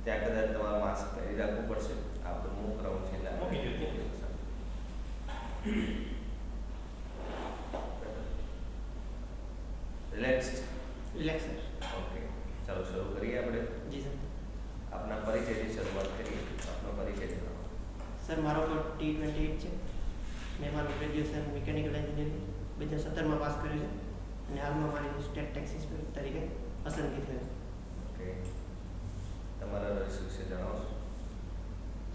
ત્યાં કદાચ તમારે માસ્ક પહેરી રાખવું પડશે. આપણું મુખ રાઉન્ડ છે એટલે રિલેક્સ્ડ. સર. ઓકે, ચાલો શરૂ કરીએ આપણે. જી સર. આપના પરિચયથી શરૂઆત કરીએ. આપનો પરિચય જણાવો. સર, મારો કોડ T28 છે. મેં મારું ગ્રેજ્યુએશન મિકેનિકલ એન્જિનિયરિંગ 2017માં પાસ કર્યું છે અને હાલમાં મારી સ્ટેટ ટેક્સ ઇન્સ્પેક્ટર તરીકે પસંદગી થઈ. ઓકે, તમારા રસ વિશે જણાવો.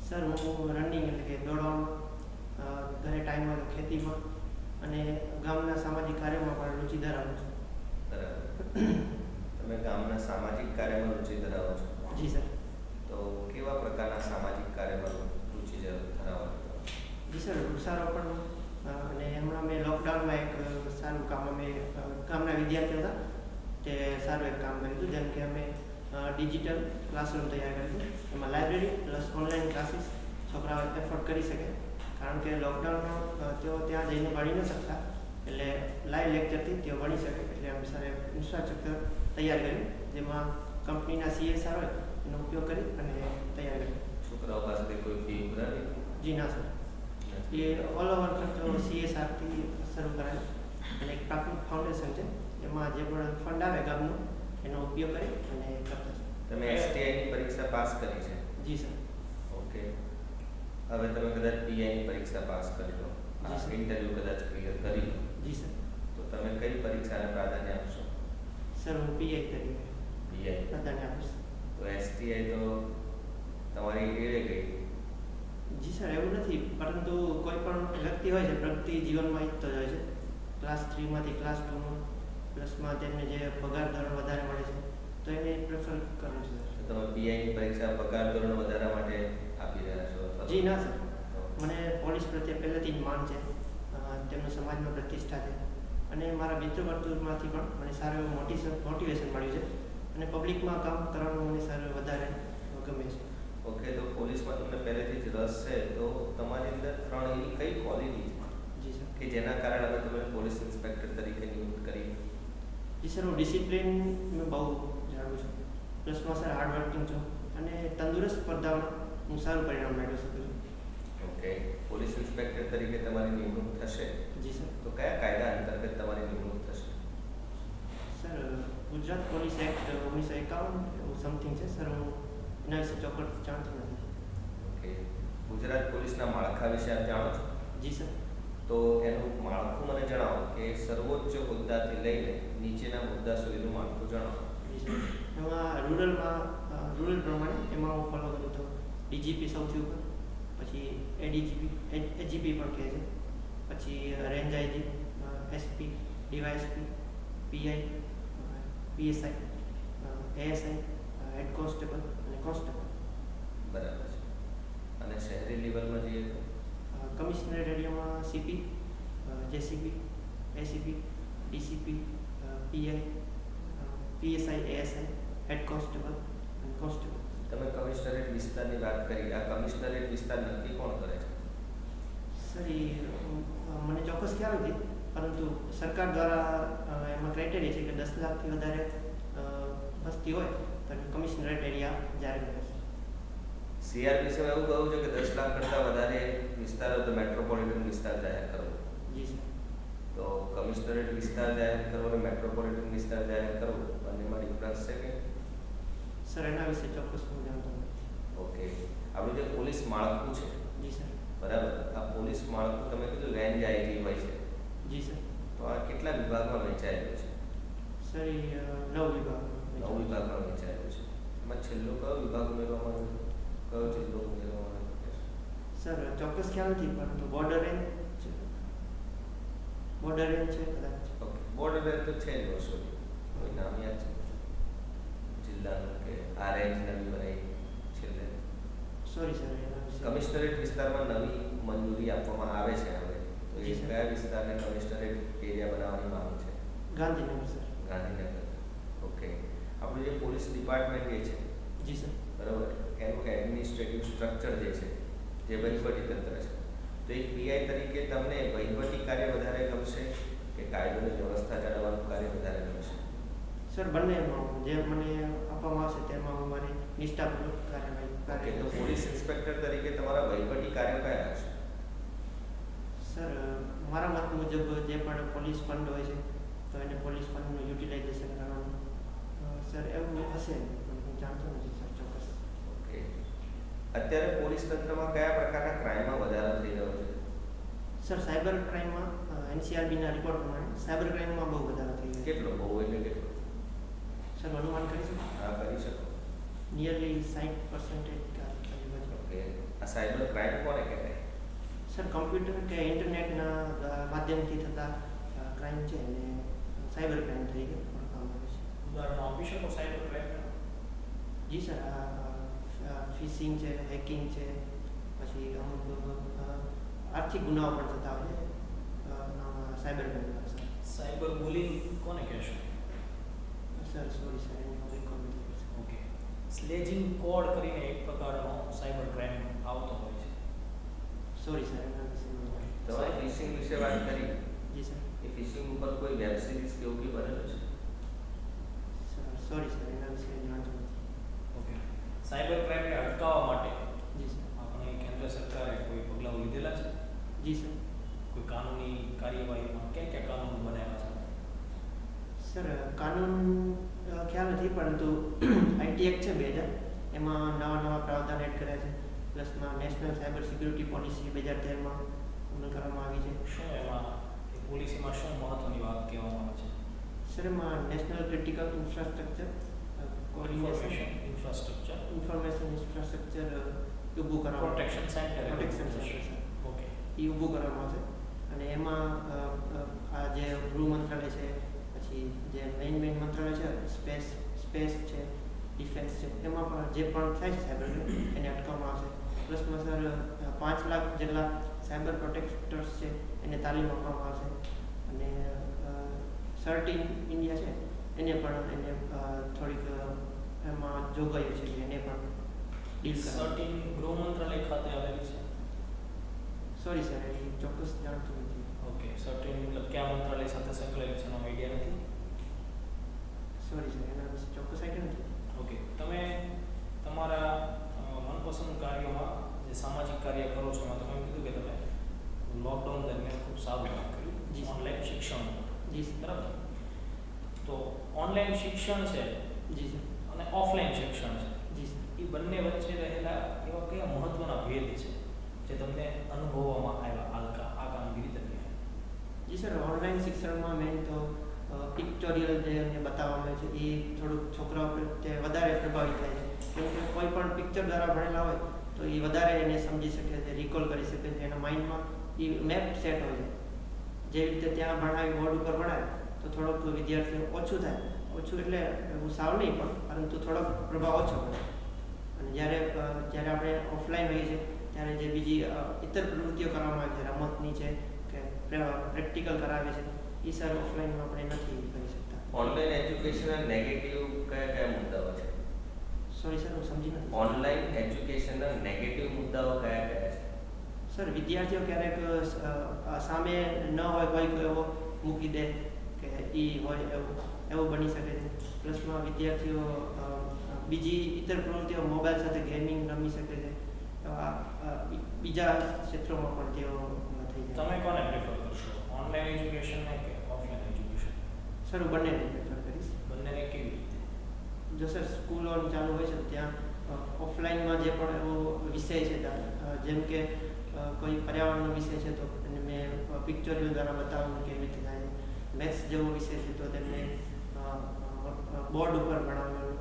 સર, હું રનિંગ એટલે કે દોડવામાં, ઘરે ટાઈમ હોય તો ખેતીમાં અને ગામના સામાજિક કાર્યોમાં પણ રુચિ ધરાવું છું. બરાબર. તમે ગામના સામાજિક કાર્યમાં રુચિ ધરાવો છો. જી સર. તો કેવા પ્રકારના સામાજિક કાર્યમાં રુચિ ધરાવો છો? જી સર, વૃક્ષારોપણ અને હમણાં મેં લોકડાઉનમાં એક સારું કામ અમે ગામના વિદ્યાર્થીઓ હતા તે સારું એક કામ કર્યું હતું. જેમ કે અમે ડિજિટલ ક્લાસરૂમ તૈયાર કર્યું હતું. એમાં લાઇબ્રેરી પ્લસ ઓનલાઈન ક્લાસીસ છોકરાઓ એફોર્ડ કરી શકે, કારણ કે લોકડાઉનમાં તેઓ ત્યાં જઈને ભણી ન શકતા, એટલે લાઈવ લેક્ચરથી તેઓ ભણી શકે. એટલે અમે સર ઇન્ફ્રાસ્ટ્રક્ચર તૈયાર કર્યું, જેમાં કંપનીના CSR હોય એનો ઉપયોગ કરી અને તૈયાર કર્યું. છોકરાઓ પાસેથી કોઈ ફી ઉઘરાવી? જી ના સર, એ ઓલ ઓવર ખર્ચો CSRથી શરૂ કરાય અને એક પ્રાથમિક ફાઉન્ડેશન છે, એમાં જે પણ ફંડ આવે ગામનો એનો ઉપયોગ કરી અને કરતા છે. તમે STIની પરીક્ષા પાસ કરી છે? જી સર. ઓકે, હવે તમે કદાચ PIની પરીક્ષા પાસ કરી લો, ઇન્ટરવ્યુ કદાચ ક્લિયર કરી લો. જી સર. તો તમે કઈ પરીક્ષાને પ્રાધાન્ય આપશો? સર, હું PI તરીકે PI પ્રાધાન્ય આપીશ. તો STI તો તમારી એળે ગઈ. જી સર, એવું નથી, પરંતુ કોઈ પણ વ્યક્તિ હોય છે પ્રગતિ જીવનમાં ઈચ્છતો જ હોય છે. ક્લાસ 3માંથી ક્લાસ 2માં પ્લસમાં તેમને જે પગાર ધોરણ વધારે મળે છે તો એને પ્રેફર કરવું છે. તો તમે PIની પરીક્ષા પગાર ધોરણ વધારવા માટે આપી રહ્યા છો? જી ના સર, મને પોલીસ પ્રત્યે પહેલેથી જ માન છે, તેમનું સમાજમાં પ્રતિષ્ઠા છે અને મારા મિત્ર વર્તુળમાંથી પણ મને સારું એવું મોટિવેશન મળ્યું છે અને પબ્લિકમાં કામ કરવાનું મને સારું વધારે ગમે છે. ઓકે, તો પોલીસમાં તમને પહેલેથી જ રસ છે, તો તમારી અંદર 3 એવી કઈ ક્વોલિટી છે જી સર કે જેના કારણે હવે તમે પોલીસ ઇન્સ્પેક્ટર તરીકે નિયુક્ત કરી? જી સર, હું ડિસિપ્લિન મેં બહુ જાણું છું, પ્લસમાં સર હાર્ડ વર્કિંગ છું અને તંદુરસ્ત સ્પર્ધામાં હું સારું પરિણામ મેળવી શકું છું. ઓકે, પોલીસ ઇન્સ્પેક્ટર તરીકે તમારી નિમણૂક થશે જી સર. તો કયા કાયદા અંતર્ગત તમારી નિમણૂક થશે? સર, ગુજરાત પોલીસ એક્ટ 1951 એવું સમથિંગ છે સર, હું એના વિશે ચોક્કસ જાણતો નથી. ઓકે, ગુજરાત પોલીસના માળખા વિશે આપ જાણો છો? જી સર. તો એનું માળખું મને જણાવો કે સર્વોચ્ચ હોદ્દાથી લઈને નીચેના હોદ્દા સુધીનું માળખું જણાવો. જી સર, એમાં રૂરલ પ્રમાણે એમાં હું ફોલો કરું તો DGP સૌથી ઉપર, પછી AGP પણ કહે છે, પછી range IG, SP, DYSP, PI, PSI, ASI, head constable અને કોન્સ્ટેબલ. બરાબર છે. અને શહેરી લેવલમાં જઈએ તો કમિશનરેટ એરિયામાં CP, JCP, ACP, DCP, PI, PSI, ASI, head constable અને કોન્સ્ટેબલ. તમે કમિશનરેટ વિસ્તારની વાત કરી, આ કમિશનરેટ વિસ્તાર નક્કી કોણ કરે છે? સર, એ મને ચોક્કસ ખ્યાલ નથી, પરંતુ સરકાર દ્વારા એમાં ક્રાઇટેરિયા છે કે 10 લાખથી વધારે વસ્તી હોય તો કમિશનરેટ એરિયા જાહેર કરે છે. CRPCમાં એવું કહ્યું છે કે 10 લાખ કરતાં વધારે વિસ્તાર હોય તો મેટ્રોપોલિટન વિસ્તાર જાહેર કરવો. જી સર. તો કમિશનરેટ વિસ્તાર જાહેર કરવો અને મેટ્રોપોલિટન વિસ્તાર જાહેર કરવો બંનેમાં ડિફરન્સ છે કે? સર, એના વિશે ચોક્કસ હું જાણતો નથી. ઓકે, આપણું જે પોલીસ માળખું છે, જી સર. બરાબર, આ પોલીસ માળખું તમે કીધું રેન્જ IG હોય છે, જી સર. તો આ કેટલા વિભાગમાં વહેંચાયેલું છે? સર, એ 9 વિભાગ. 9 વિભાગમાં વહેંચાયેલું છે. એમાં છેલ્લો કયો વિભાગ ઉમેરવામાં આવ્યો? કયો જિલ્લો ઉમેરવામાં આવ્યો? સર, ચોક્કસ ખ્યાલ નથી, પરંતુ બોર્ડર રેન્જ છે કદાચ. ઓકે, બોર્ડર રેન્જ તો છે જ વર્ષોથી. કોઈ નામ યાદ છે જિલ્લાનું કે આ રેન્જ નવી બનાવી છેલ્લે? સોરી સર, એના વિશે. કમિશનરેટ વિસ્તારમાં નવી મંજૂરી આપવામાં આવે છે હવે, તો એ કયા વિસ્તારને કમિશનરેટ એરિયા બનાવવાની માંગ છે? ગાંધીનગર સર. ગાંધીનગર. ઓકે, આપણું જે પોલીસ ડિપાર્ટમેન્ટ જે છે, જી સર. બરાબર, એનું એડમિનિસ્ટ્રેટિવ સ્ટ્રક્ચર જે છે, જે વહીવટી તંત્ર છે, તો એક PI તરીકે તમને વહીવટી કાર્ય વધારે ગમશે કે કાયદોની વ્યવસ્થા જાળવવાનું કાર્ય વધારે ગમશે? સર, બંનેમાં જે મને આપવામાં આવશે તેમાં હું મારી નિષ્ઠાપૂર્વક કાર્યવાહી ઓકે, તો પોલીસ ઇન્સ્પેક્ટર તરીકે તમારા વહીવટી કાર્યો કયા હશે? સર મારા મત મુજબ જે પણ પોલીસ ફંડ હોય છે તો એને પોલીસ ફંડનું યુટિલાઇઝેશન કરવાનું સર એવું હશે પણ હું જાણતો નથી સર ચોક્કસ. ઓકે, અત્યારે પોલીસ તંત્રમાં કયા પ્રકારના ક્રાઇમમાં વધારો થઈ રહ્યો છે? સર સાયબર ક્રાઇમમાં એનસીઆરબીના રિપોર્ટ પ્રમાણે સાયબર ક્રાઇમમાં બહુ વધારો થઈ ગયો છે. કેટલો? બહુ એટલે કેટલો? સર અનુમાન કરી શકો હા, કરી શકો. નિયરલી 60% આજુબાજુ. ઓકે, આ સાયબર ક્રાઇમ કોને કહેવાય? સર કમ્પ્યુટર કે ઇન્ટરનેટના માધ્યમથી થતા ક્રાઇમ છે અને સાયબર ક્રાઇમ તરીકે ઓળખવામાં આવે છે. ઉદાહરણ આપી શકો સાયબર ક્રાઇમના? જી સર, આ ફિશિંગ છે, હેકિંગ છે, પછી અમુક આર્થિક ગુનાઓ પણ થતા હોય છે આમાં cyber crime sir. Cyber bullying કોને કહેશો? સર સોરી સર એની કોઈ કોમેન્ટ નથી સર. ઓકે, સ્લેજિંગ કોડ કરીને એક પ્રકારનો સાયબર ક્રાઇમ આવતો હોય છે. સોરી સર એના વિશે મને તમે ફિશિંગ વિશે વાત કરી. જી સર. એ ફિશિંગ ઉપર કોઈ વેબ સિરીઝ કે એવું કંઈ બનેલું છે? સર સોરી સર એના વિશે જાણતો નથી. ઓકે, સાયબર ક્રાઇમને અટકાવવા માટે જી સર. આપણે કેન્દ્ર સરકારે કોઈ પગલાં લીધેલા છે? જી સર. કોઈ કાનૂની કાર્યવાહીમાં ક્યાં ક્યાં કાનૂન બનાવ્યા છે? સર કાનૂન ખ્યાલ નથી પરંતુ આઈટી એક્ટ છે 2000 એમાં નવા પ્રાવધાન એડ કર્યા છે. પ્લસમાં નેશનલ સાયબર સિક્યુરિટી પોલિસી 2013માં અમલ કરવામાં આવી છે. શું એમાં એ પોલિસીમાં શું મહત્વની વાત કહેવામાં આવે છે? સર એમાં national critical infrastructure coordination infrastructure information infrastructure ઊભું કરવામાં protection centre. Protection centre sir okay, એ ઊભું કરવામાં આવશે અને એમાં આ જે ગૃહ મંત્રાલય છે, પછી જે મેઇન મંત્રાલય છે, સ્પેસ છે, ડિફેન્સ છે, એમાં પણ જે પણ થાય છે સાયબર એને અટકાવવામાં આવશે. પ્લસમાં સર 5 લાખ જેટલા સાયબર પ્રોટેક્ટર્સ છે એને તાલીમ આપવામાં આવશે અને સર્ટિન ઇન્ડિયા છે એને પણ એને થોડીક એમાં જોગવાઈઓ છે કે એને પણ ડીલ કરવા. સર્ટિન ગૃહ મંત્રાલય ખાતે આવેલી છે. સોરી સર એ ચોક્કસ જાણતો નથી. ઓકે, સર્ટિન મતલબ કયા મંત્રાલય સાથે સંકળાયેલી છે એનો આઈડિયા નથી? સોરી સર એના વિશે ચોક્કસ આઈડિયા નથી. ઓકે, તમે તમારા મનપસંદ કાર્યોમાં જે સામાજિક કાર્ય કરો છો એમાં તમે એમ કીધું કે તમે લોકડાઉન દરમિયાન ખૂબ સારું કામ કર્યું. જી. ઓનલાઈન શિક્ષણ. જી સર. બરાબર. તો ઓનલાઈન શિક્ષણ છે જી સર. અને ઓફલાઈન શિક્ષણ છે, જી સર. એ બંને વચ્ચે રહેલા એવા કયા મહત્વના ભેદ છે જે તમને અનુભવવામાં આવ્યા આ કામગીરી દરમિયાન? જી સર, ઓનલાઈન શિક્ષણમાં મેઇન તો પિક્ટોરિયલ જે એને બતાવવામાં આવે છે એ થોડુંક છોકરાઓ પ્રત્યે વધારે પ્રભાવિત થાય છે. કેમ કે કોઈ પણ પિક્ચર દ્વારા ભણેલા હોય તો એ વધારે એને સમજી શકે છે, રિકોલ કરી શકે છે, એના માઇન્ડમાં એ મેપ સેટ હોય છે. જેવી રીતે ત્યાં ભણાવી બોર્ડ ઉપર ભણાય તો થોડોક વિદ્યાર્થીઓ ઓછું થાય. ઓછું એટલે એવું સાવ નહીં પણ પરંતુ થોડોક પ્રભાવ ઓછો પડે. અને જ્યારે આપણે ઓફલાઈન હોઈએ છીએ ત્યારે જે બીજી ઇતર પ્રવૃત્તિઓ કરવામાં આવે છે, રમતની છે કે પ્રેક્ટિકલ કરાવે છે, એ સર ઓફલાઈનમાં આપણે નથી કરી શકતા. ઓનલાઈન એજ્યુકેશનના નેગેટિવ કયા મુદ્દાઓ છે? સોરી સર હું સમજી નથી. ઓનલાઈન એજ્યુકેશનના નેગેટિવ મુદ્દાઓ કયા છે? સર વિદ્યાર્થીઓ ક્યારેક સામે ન હોય કોઈ એવો મૂકી દે કે એ હોય એવું બની શકે છે. પ્લસમાં વિદ્યાર્થીઓ બીજી ઇતર પ્રવૃત્તિઓ મોબાઈલ સાથે ગેમિંગ રમી શકે છે. બીજા ક્ષેત્રોમાં પણ તેઓ થઈ જાય. તમે કોને પ્રેફર કરશો, ઓનલાઈન એજ્યુકેશન કે ઓફલાઈન એજ્યુકેશન? સર હું બંનેને પ્રેફર કરીશ. બંનેને કેવી રીતે? જો સર સ્કૂલો ચાલુ હોય છે ત્યાં ઓફલાઈનમાં જે પણ એવો વિષય છે જેમ કે કોઈ પર્યાવરણનો વિષય છે તો એને મેં પિક્ચોરિયલ દ્વારા બતાવવાનું કેવી રીતે થાય છે. મેથ્સ જેવો વિષય છે તો તેમને બોર્ડ ઉપર ભણાવવાનું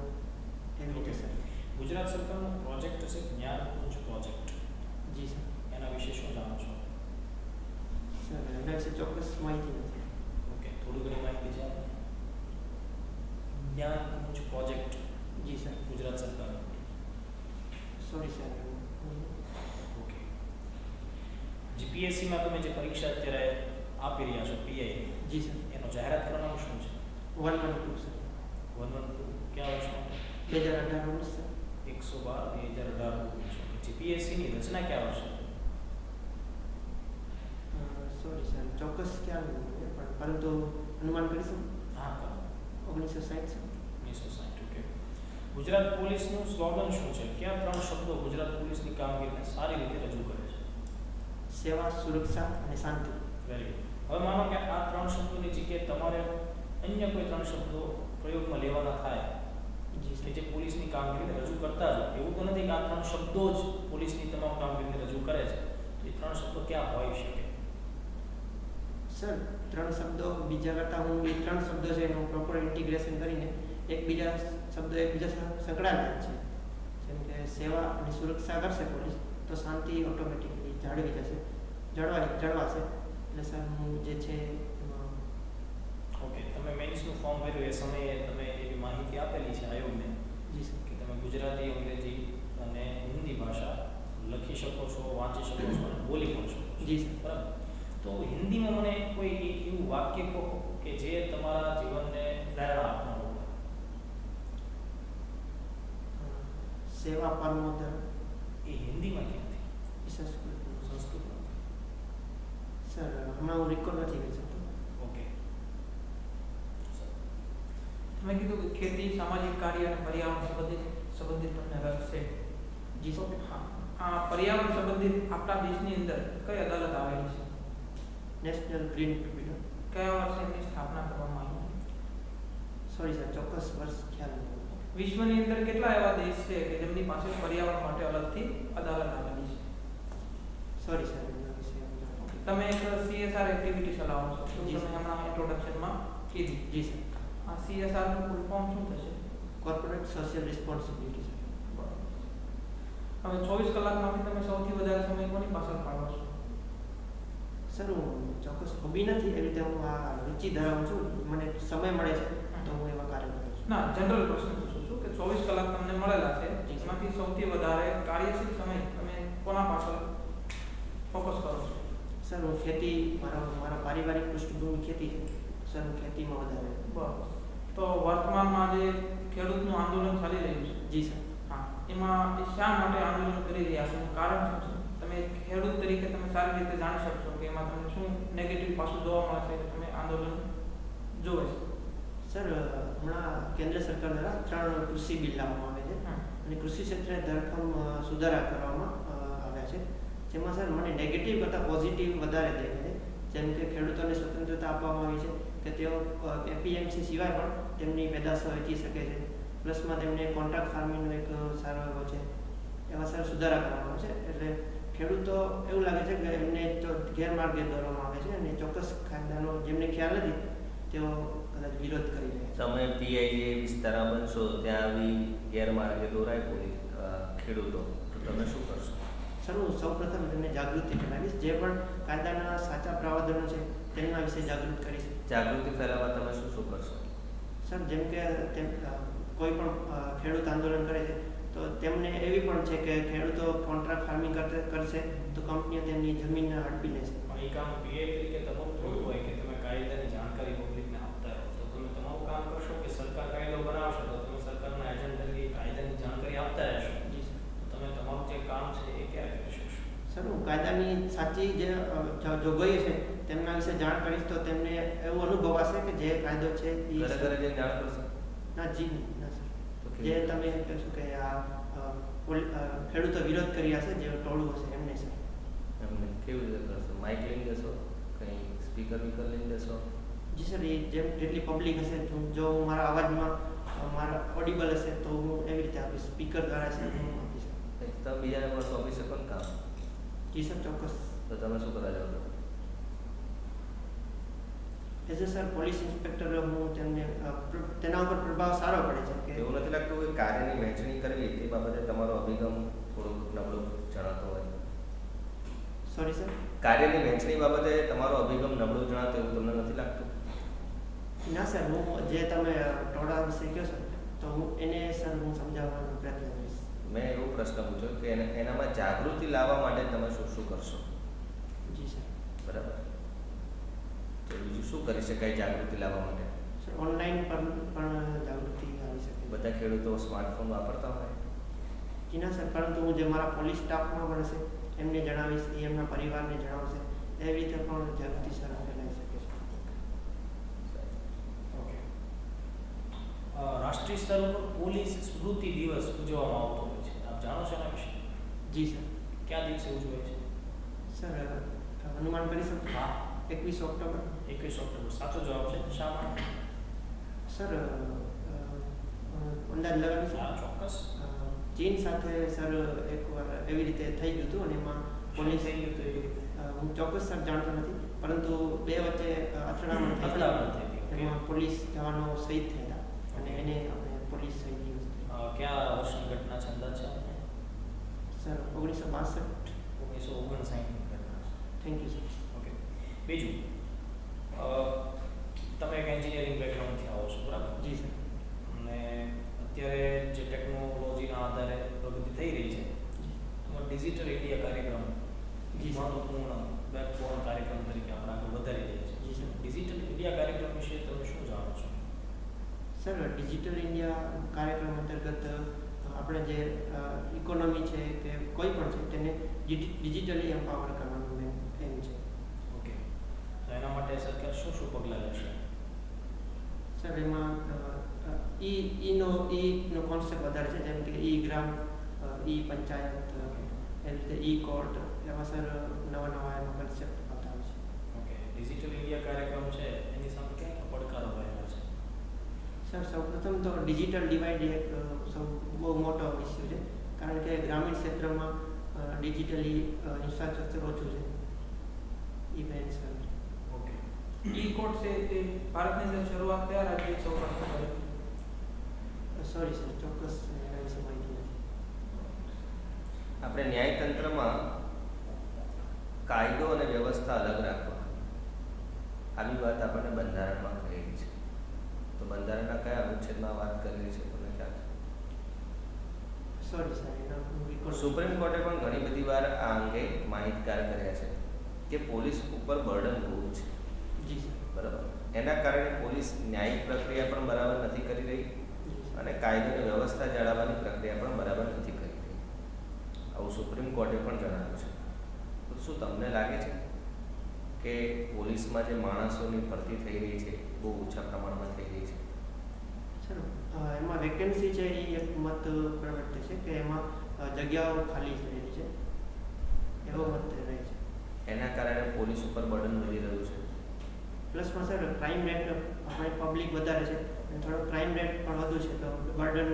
એવી રીતે સર. ગુજરાત સરકારનો પ્રોજેક્ટ છે જ્ઞાનકુંજ પ્રોજેક્ટ. જી સર. એના વિશે શું જાણો છો? સર એના વિશે ચોક્કસ માહિતી નથી. ઓકે, થોડી ઘણી માહિતી છે. જ્ઞાનકુંજ પ્રોજેક્ટ. જી સર. ગુજરાત સરકાર. Sorry sir. ઓકે, જીપીએસસીમાં તમે જે પરીક્ષા અત્યારે આપી રહ્યા છો પીઆઈ, જી સર. એનો જાહેરાત કરવાનું શું છે? 112 સર. 112 કયા વર્ષમાં? 2018 વર્ષ સર. 112/2018. જીપીએસસીની રચના કયા વર્ષે? સોરી સર ચોક્કસ ખ્યાલ નથી પણ પરંતુ અનુમાન કરીશું હા, કરો. 1960 સર. 1960. ઓકે. ગુજરાત પોલીસનું સ્લોગન શું છે? કયા 3 શબ્દો ગુજરાત પોલીસની કામગીરીને સારી રીતે રજૂ કરે છે? સેવા, સુરક્ષા અને શાંતિ. Very good. હવે માનો કે આ 3 શબ્દોની જગ્યાએ તમારે અન્ય કોઈ 3 શબ્દો પ્રયોગમાં લેવાના થાય જી કે સર. જે પોલીસની કામગીરીને રજૂ કરતા જ હોય. એવું તો નથી કે આ 3 શબ્દો જ પોલીસની તમામ કામગીરીને રજૂ કરે છે. તો એ 3 શબ્દો ક્યાં હોઈ શકે? સર 3 શબ્દો બીજા કરતાં હું એ 3 શબ્દો છે એનું પ્રોપર ઇન્ટિગ્રેશન કરીને એકબીજા શબ્દો એકબીજા સંકળાયેલા જ છે. જેમ કે સેવા અને સુરક્ષા કરશે પોલીસ તો શાંતિ ઓટોમેટિકલી જળવાશે. એટલે સર હું જે છે એમાં ઓકે, તમે મેન્સનું ફોર્મ ભર્યું એ સમયે તમે એવી માહિતી આપેલી છે આયોગને જી સર. કે તમે ગુજરાતી, અંગ્રેજી અને હિન્દી ભાષા લખી શકો છો, વાંચી શકો છો અને બોલી પણ શકો છો. જી સર. બરાબર. તો હિન્દીમાં મને કોઈ એક એવું વાક્ય કહો કે જે તમારા જીવનને પ્રેરણા આપનારું હોય. સેવા પરમો ધર્મ. એ હિન્દીમાં ક્યાંથી? એ સંસ્કૃત. સંસ્કૃતમાં. સર હમણાં હું રિકોલ નથી કરી શકતો. ઓકે. તમે કીધું કે ખેતી, સામાજિક કાર્ય અને પર્યાવરણ સંબંધિત તમને રસ છે. જી સર. હા, આ પર્યાવરણ સંબંધિત આપણા દેશની અંદર કઈ અદાલત આવેલી છે? National green tribunal. કયા વર્ષે એમની સ્થાપના કરવામાં આવી? સોરી સર, ચોક્કસ વર્ષ ખ્યાલ નથી. વિશ્વની અંદર કેટલા એવા દેશ છે કે જેમની પાસે પર્યાવરણ માટે અલગથી અદાલત આવેલી છે? સોરી સર, એના વિશે હું જાણતો નથી. તમે એક CSR એક્ટિવિટી ચલાવો છો, તો જી તમે સર. હમણાં ઇન્ટ્રોડક્શનમાં કીધી. જી સર. આ CSR નું ફૂલ ફોર્મ શું થશે? Corporate social responsibility sir. બરાબર. હવે 24 કલાકમાંથી તમે સૌથી વધારે સમય કોની પાછળ ફાળવો છો? સર હું ચોક્કસ હોબી નથી, એ રીતે હું આ રુચિ ધરાવું છું. મને સમય મળે છે તો હું એવા કાર્ય કરું છું. ના, જનરલ પ્રશ્ન પૂછું છું કે 24 કલાક તમને મળેલા છે, જી. એમાંથી સૌથી વધારે કાર્યશીલ સમય તમે કોના પાછળ ફોકસ કરો છો? સર હું ખેતી, મારા પારિવારિક પૃષ્ઠભૂમિ ખેતી છે. સર હું ખેતીમાં વધારે. બરાબર. તો વર્તમાનમાં જે ખેડૂતનું આંદોલન ચાલી રહ્યું છે, જી સર. હા, એમાં એ શા માટે આંદોલન કરી રહ્યા છે? કારણ શું છે? તમે ખેડૂત તરીકે તમે સારી રીતે જાણી શકશો કે એમાં તમને શું નેગેટિવ પાસું જોવા મળે છે કે તમે આંદોલન જોવે છે. સર હમણાં કેન્દ્ર સરકાર દ્વારા 3 કૃષિ બિલ લાવવામાં આવે છે અને કૃષિ ક્ષેત્રે ધરખમ સુધારા કરવામાં આવ્યા છે. જેમાં સર મને નેગેટિવ કરતાં પોઝિટિવ વધારે દેખાય છે. જેમ કે ખેડૂતોને સ્વતંત્રતા આપવામાં આવી છે કે તેઓ APMC સિવાય પણ તેમની પેદાશો વેચી શકે છે. પ્લસમાં તેમને કોન્ટ્રાક્ટ ફાર્મિંગનો એક સારો એવો છે, એવા સર સુધારા કરવામાં આવે છે. એટલે ખેડૂતો એવું લાગે છે કે એમને ગેરમાર્ગે દોરવામાં આવે છે અને ચોક્કસ કાયદાનો જેમને ખ્યાલ નથી તેઓ કદાચ વિરોધ કરી રહ્યા છે. તમે PI જે વિસ્તારમાં બનશો ત્યાં આવી ગેરમાર્ગે દોરાય ખેડૂતો, તો તમે શું કરશો? સર હું સૌપ્રથમ તેમને જાગૃતિ ફેલાવીશ. જે પણ કાયદાના સાચા પ્રાવધાનો છે તેમના વિશે જાગૃત કરીશ. જાગૃતિ ફેલાવવા તમે શું શું કરશો? સર જેમ કે કોઈ પણ ખેડૂત આંદોલન કરે છે તો તેમને એવી પણ છે કે ખેડૂતો કોન્ટ્રાક્ટ ફાર્મિંગ કરશે તો કંપનીઓ તેમની જમીન હડપી લેશે. પણ એ કામ PI તરીકે તમારું થોડું હોય કે તમે કાયદાની જાણકારી પબ્લિકને આપતા રહો. તો તમે તમારું કામ કરશો કે સરકાર કાયદો બનાવશે તો તમે સરકારના એજન્ટ તરીકે કાયદાની જાણકારી આપતા રહેશો. જી સર. તો તમે તમારું જે કામ છે એ ક્યારે કરી શકશો? સર હું કાયદાની સાચી જે જોગવાઈઓ છે તેમના વિશે જાણ કરીશ તો તેમને એવું અનુભવાશે કે જે કાયદો છે એ ઘરે ઘરે જઈને જાણ કરશો? ના જી ના સર. તો જે કેવી? તમે કહેશો કે આ ખેડૂતો વિરોધ કરી હશે જે ટોળું હશે એમને સર. એમને કેવી રીતે કરશો? માઇક લઈને દેશો? કંઈ સ્પીકર બીકર લઈને દેશો? જી સર, એ જેમ જેટલી પબ્લિક હશે જો હું મારા અવાજમાં મારા ઓડિબલ હશે તો હું એવી રીતે આપીશ. સ્પીકર દ્વારા છે હું આપીશ. તમે બીજાને પણ સોંપી શકો ને કામ, જી સર ચોક્કસ. તો તમે શું કરવા જાઓ છો? As a sir police inspector હું તેમને તેના ઉપર પ્રભાવ સારો પડે છે કે એવું નથી લાગતું કે કાર્યની વહેંચણી કરવી તે બાબતે તમારો અભિગમ થોડોક નબળો જણાતો હોય? Sorry sir. કાર્યની વહેંચણી બાબતે તમારો અભિગમ નબળો જણાતો એવું તમને નથી લાગતું? ના સર, હું જે તમે ટોળા વિશે કહો છો તો હું એને સર હું સમજાવવાનો પ્રયત્ન કરીશ. મેં એવો પ્રશ્ન પૂછ્યો કે એનામાં જાગૃતિ લાવવા માટે તમે શું શું કરશો? જી સર. બરાબર. તો બીજું શું કરી શકાય જાગૃતિ લાવવા માટે? સર ઓનલાઈન પર પણ જાગૃતિ આવી શકે. બધા ખેડૂતો સ્માર્ટફોન વાપરતા હોય? જી ના સર, પરંતુ હું જે મારા પોલીસ સ્ટાફમાં પણ હશે એમને જણાવીશ, એ એમના પરિવારને જણાવશે. એવી રીતે પણ જાગૃતિ સર ફેલાઈ શકે છે. ઓકે. રાષ્ટ્રીય સ્તર ઉપર પોલીસ સ્મૃતિ દિવસ ઉજવવામાં આવતો હોય છે. આપ જાણો છો એના વિશે? જી સર. કયા દિવસે ઉજવાય છે? સર અનુમાન કરી શકું? હા, 21 ઓક્ટોબર. 21 ઓક્ટોબર સાચો જવાબ છે. શા માટે? સર અંદાજ લગાવી હા, શકું? ચોક્કસ. ચીન સાથે સર એકવાર એવી રીતે થઈ ગયું હતું અને એમાં પોલીસ પોલીસ થઈ ગયું તો એવી રીતે હું ચોક્કસ સર જાણતો નથી, પરંતુ બે વચ્ચે અથડામણ થઈ અથડામણ થઈ હતી. ઓકે. એમાં પોલીસ જવાનો શહીદ થયા હતા અને એને આપણે પોલીસ શહીદ દિવસ કયા વર્ષની ઘટના છે અંદાજ છે આપને? સર 1962. 1959 ની ઘટના છે. Thank you sir. ઓકે. બીજું, તમે એક એન્જિનિયરિંગ બેકગ્રાઉન્ડથી આવો છો, બરાબર? જી સર. અને અત્યારે જે ટેકનોલોજીના આધારે પ્રગતિ થઈ રહી છે, એમાં ડિજિટલ ઇન્ડિયા કાર્યક્રમ જી સર. મહત્વપૂર્ણ બેકબોન કાર્યક્રમ તરીકે આપણે આગળ વધારી રહ્યા છીએ. જી સર. ડિજિટલ ઇન્ડિયા કાર્યક્રમ વિશે તમે શું જાણો છો? સર ડિજિટલ ઇન્ડિયા કાર્યક્રમ અંતર્ગત આપણે જે ઇકોનોમી છે કે કોઈ પણ છે તેને ડિજિટલી એમ્પાવર કરવાનું મેન એમ છે. ઓકે. તો એના માટે સરકાર શું શું પગલાં લેશે? સર એમાં ઈનો કોન્સેપ્ટ વધારે છે, જેમ કે ઈ ગ્રામ, ઈ પંચાયત, એ રીતે ઈ કોર્ટ, એવા સર નવા એમાં કોન્સેપ્ટ આવતા હોય છે. ઓકે. ડિજિટલ ઇન્ડિયા કાર્યક્રમ છે એની સામે કયા પડકારો રહેલા છે? સર સૌપ્રથમ તો ડિજિટલ ડિવાઇડ એક બહુ મોટો ઇસ્યુ છે, કારણ કે ગ્રામીણ ક્ષેત્રમાં ડિજિટલી ઇન્ફ્રાસ્ટ્રક્ચર ઓછું છે. ઈ મેન સર. ઓકે. ઈ કોર્ટ છે એ ભારતની અંદર શરૂઆત કયા રાજ્યએ સૌપ્રથમ કરી? સોરી સર, ચોક્કસ એના વિશે માહિતી નથી. આપણે ન્યાયતંત્રમાં કાયદો અને વ્યવસ્થા અલગ રાખવા આવી વાત આપણને બંધારણમાં કહેલી છે. તો બંધારણના કયા અનુચ્છેદમાં વાત કરેલી છે તમને ખ્યાલ છે? સોરી સર, એના હું recall- સુપ્રીમ કોર્ટે પણ ઘણી બધી વાર આ અંગે માહિતગાર કર્યા છે કે પોલીસ ઉપર બર્ડન બહુ છે. જી સર. બરાબર. એના કારણે પોલીસ ન્યાયિક પ્રક્રિયા પણ બરાબર નથી કરી રહી અને કાયદો અને વ્યવસ્થા જાળવવાની પ્રક્રિયા પણ બરાબર નથી કરી રહી. આવું સુપ્રીમ કોર્ટે પણ જણાવ્યું છે. તો શું તમને લાગે છે કે પોલીસમાં જે માણસોની ભરતી થઈ રહી છે બહુ ઓછા પ્રમાણમાં થઈ રહી છે? સર એમાં વેકેન્સી છે એ એક મત પ્રવર્તે છે કે એમાં જગ્યાઓ ખાલી રહેલી છે, એવો મત રહે છે. એના કારણે પોલીસ ઉપર બર્ડન વધી રહ્યું છે. પ્લસમાં સર ક્રાઇમ રેટ આપણે પબ્લિક વધારે છે અને થોડો ક્રાઇમ રેટ પણ વધુ છે, તો બર્ડન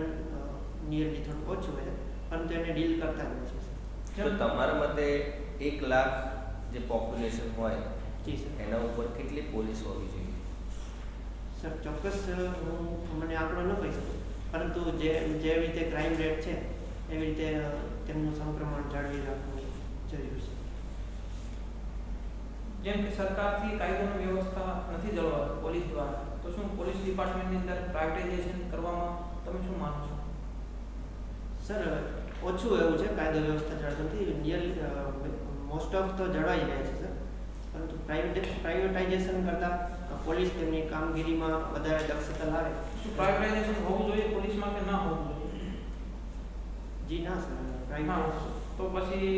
નિયરલી થોડું ઓછું હોય છે, પરંતુ એને ડીલ કરતા હોય છે. તો તમારા મતે 1 લાખ જે પોપ્યુલેશન હોય જી સર. એના ઉપર કેટલી પોલીસ હોવી જોઈએ? સર ચોક્કસ હું મને આંકડો ન કહી શકું, પરંતુ જે રીતે ક્રાઇમ રેટ છે એવી રીતે તેમનું સંક્રમણ જાળવી રાખવું જરૂરી છે. જેમ કે સરકારથી કાયદોની વ્યવસ્થા નથી જળવાતી પોલીસ દ્વારા, તો શું પોલીસ ડિપાર્ટમેન્ટની અંદર પ્રાઇવેટાઇઝેશન કરવામાં તમે શું માનો છો? સર ઓછું એવું છે કાયદો વ્યવસ્થા જાળવતી, મોસ્ટ ઓફ તો જળવાઈ રહ્યા છે સર, પરંતુ પ્રાઇવેટાઇઝેશન કરતાં પોલીસ તેમની કામગીરીમાં વધારે દક્ષતા લાવે. શું પ્રાઇવેટાઇઝેશન હોવું જોઈએ પોલીસમાં કે ના હોવું જોઈએ? જી ના સર, ના. પ્રાઇવેટ. તો પછી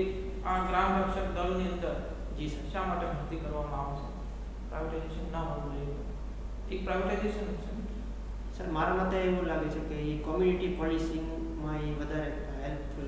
આ ગ્રામ રક્ષક દળની અંદર જી સર. શા માટે ભરતી કરવામાં આવે છે? પ્રાઇવેટાઇઝેશન ના હોવું જોઈએ. એક પ્રાઇવેટાઇઝેશન છે. સર મારા મતે એવું લાગે છે કે એ કોમ્યુનિટી પોલીસિંગમાં એ વધારે હેલ્પફુલ